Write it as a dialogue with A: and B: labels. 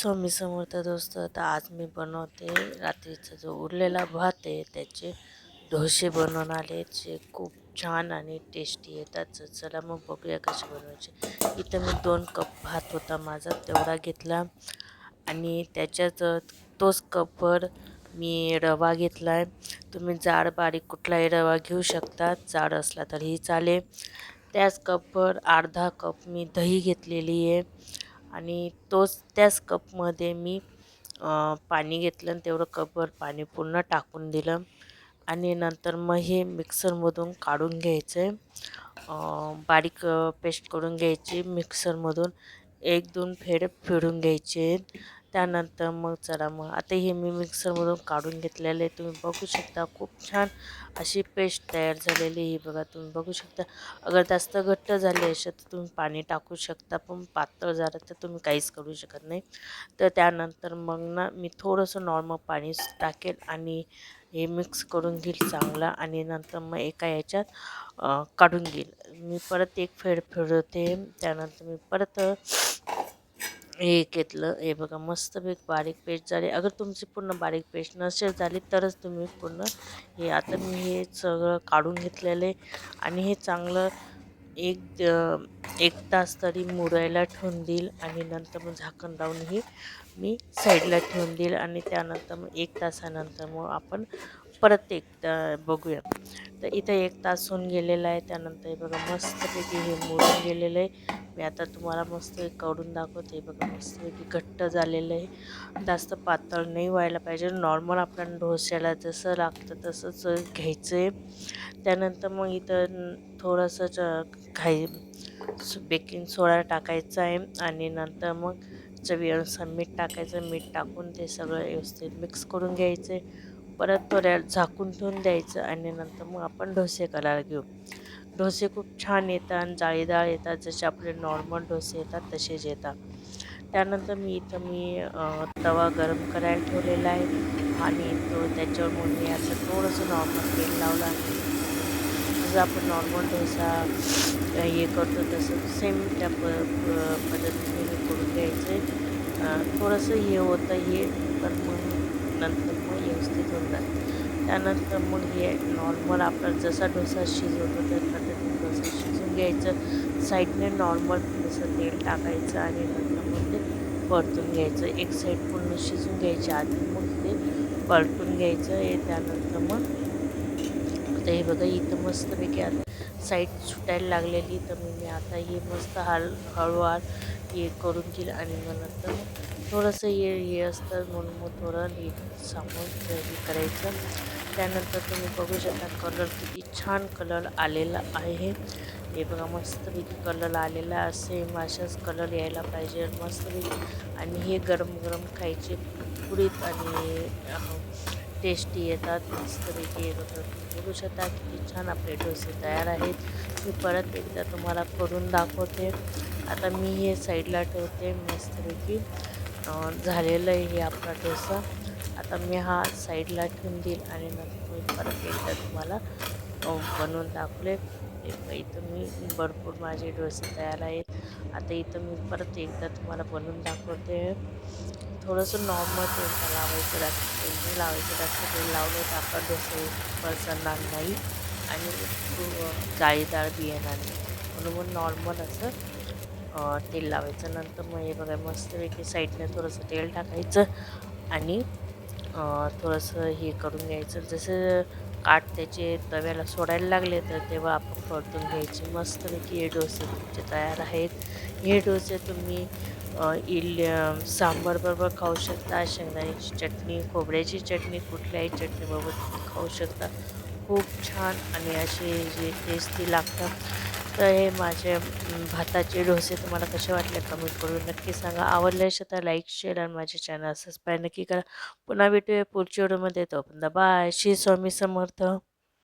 A: स्वामी समर्थ दोस्त. तर आज मी बनवते रात्रीचा जो उरलेला भात आहे त्याचे डोसे बनवून आले, जे खूप छान आणि टेस्टी येतात. तर चला मग बघूया कसे बनवायचे. इथं मी 2 कप भात होता माझा तेवढा घेतला आणि त्याच्यात तोच कपवर मी रवा घेतला आहे. तुम्ही जाड बारीक कुठलाही रवा घेऊ शकता, जाड असला तरीही चालेल. त्याच कपवर अर्धा कप मी दही घेतलेली आहे आणि त्याच कपमध्ये मी पाणी घेतलं आणि तेवढं कपभर पाणी पूर्ण टाकून दिलं आणि नंतर मग हे मिक्सरमधून काढून घ्यायचं आहे. बारीक पेस्ट करून घ्यायची मिक्सरमधून. 1-2 फेरे फिरून घ्यायचे. त्यानंतर मग चला मग आता हे मी मिक्सरमधून काढून घेतलेले तुम्ही बघू शकता. खूप छान अशी पेस्ट तयार झालेली ही बघा, तुम्ही बघू शकता. अगर जास्त घट्ट झाले असेल तर तुम्ही पाणी टाकू शकता, पण पातळ झालं तर तुम्ही काहीच करू शकत नाही. तर त्यानंतर मग ना मी थोडंसं नॉर्मल पाणी टाकेल आणि हे मिक्स करून घेईल चांगलं आणि नंतर मग एका याच्यात काढून घेईल. मी परत एक फेर फिरवते. त्यानंतर मी परत हे घेतलं. हे बघा मस्तपैकी बारीक पेस्ट झाली. अगर तुमची पूर्ण बारीक पेस्ट नसेल झाली तरच तुम्ही पूर्ण हे आता मी हे सगळं काढून घेतलेलं आहे आणि हे चांगलं एक तास तरी मुरायला ठेवून देईल आणि नंतर मग झाकण लावून हे मी साईडला ठेवून देईल आणि त्यानंतर मग 1 तासानंतर मग आपण परत एकदा बघूया. तर इथं 1 तास होऊन गेलेला आहे. त्यानंतर हे बघा मस्तपैकी हे मुरून गेलेलं आहे. मी आता तुम्हाला मस्त काढून दाखवते. बघा मस्तपैकी घट्ट झालेलं आहे. जास्त पातळ नाही व्हायला पाहिजे. नॉर्मल आपल्याला डोस्याला जसं लागतं तसंच घ्यायचं आहे. त्यानंतर मग इथं थोडंसं बेकिंग सोडा टाकायचा आहे आणि नंतर मग चवीनुसार मीठ टाकायचं. मीठ टाकून ते सगळं व्यवस्थित मिक्स करून घ्यायचे. परत थोड्या झाकून ठेवून द्यायचं आणि नंतर मग आपण डोसे करायला घेऊ. डोसे खूप छान येतात आणि जाळीदार येतात, जसे आपले नॉर्मल डोसे येतात तसेच येतात. त्यानंतर मी तवा गरम करायला ठेवलेला आहे आणि त्याच्यावर मग मी आता थोडंसं नॉर्मल तेल लावलं आणि जसं आपण नॉर्मल डोसा हे करतो तसं सेम त्या पद्धतीने हे करून घ्यायचं. थोडंसं हे होतं हे, पण मग नंतर मग व्यवस्थित होऊन जातं. त्यानंतर मग हे नॉर्मल आपला जसा डोसा शिजवतो त्या पद्धतीने डोसा शिजवून घ्यायचं. साईडने नॉर्मल थोडंसं तेल टाकायचं आणि नंतर मग ते परतून घ्यायचं. एक साईड पूर्ण शिजून घ्यायची आधी, मग ते परतून घ्यायचं आहे. त्यानंतर मग आता हे बघा इथं मस्तपैकी आता साईड सुटायला लागलेली, तर मी आता हे मस्त हळूवार हे करून घेईल आणि मग नंतर थोडंसं हे असतं म्हणून मग थोडं नीट सांभाळून हे करायचं. त्यानंतर तुम्ही बघू शकता कलर किती छान कलर आलेला आहे. हे बघा मस्तपैकी कलर आलेला असेल, अशाच कलर यायला पाहिजे मस्तपैकी. आणि हे गरम गरम खायचे कुरकुरीत आणि टेस्टी येतात मस्तपैकी. हे बघा बघू शकता किती छान आपले डोसे तयार आहेत. मी परत एकदा तुम्हाला करून दाखवते. आता मी हे साईडला ठेवते मस्तपैकी. झालेलं आहे हे आपला डोसा. आता मी हा साईडला ठेवून देईल आणि नंतर मी परत एकदा तुम्हाला बनवून दाखवले. इथं मी भरपूर माझे डोसे तयार आहेत. आता इथं मी परत एकदा तुम्हाला बनवून दाखवते. थोडंसं नॉर्मल तेल लावायचं, जास्त तेल नाही लावायचं. जास्त तेल लावलं तर आपला डोसे पसरणार नाही आणि जाळीदार बी येणार नाही, म्हणून मग नॉर्मल असं तेल लावायचं. नंतर मग हे बघा मस्तपैकी साईडने थोडंसं तेल टाकायचं आणि थोडंसं हे करून घ्यायचं. जसं काठ त्याचे तव्याला सोडायला लागले तर तेव्हा आपण परतून घ्यायचे. मस्तपैकी हे डोसे तुमचे तयार आहेत. हे डोसे तुम्ही सांबारबरोबर खाऊ शकता, शेंगदाण्याची चटणी, खोबऱ्याची चटणी, कुठल्याही चटणीबरोबर तुम्ही खाऊ शकता. खूप छान आणि असे जे टेस्टी लागतात. तर हे माझे भाताचे डोसे तुम्हाला कसे वाटले कमेंट करून नक्की सांगा. आवडले असेल तर लाईक, शेअर आणि माझे चॅनल सबस्क्राईब नक्की करा. पुन्हा भेटूया पुढच्या व्हिडिओमध्ये. तोपर्यंत बाय. श्री स्वामी समर्थ.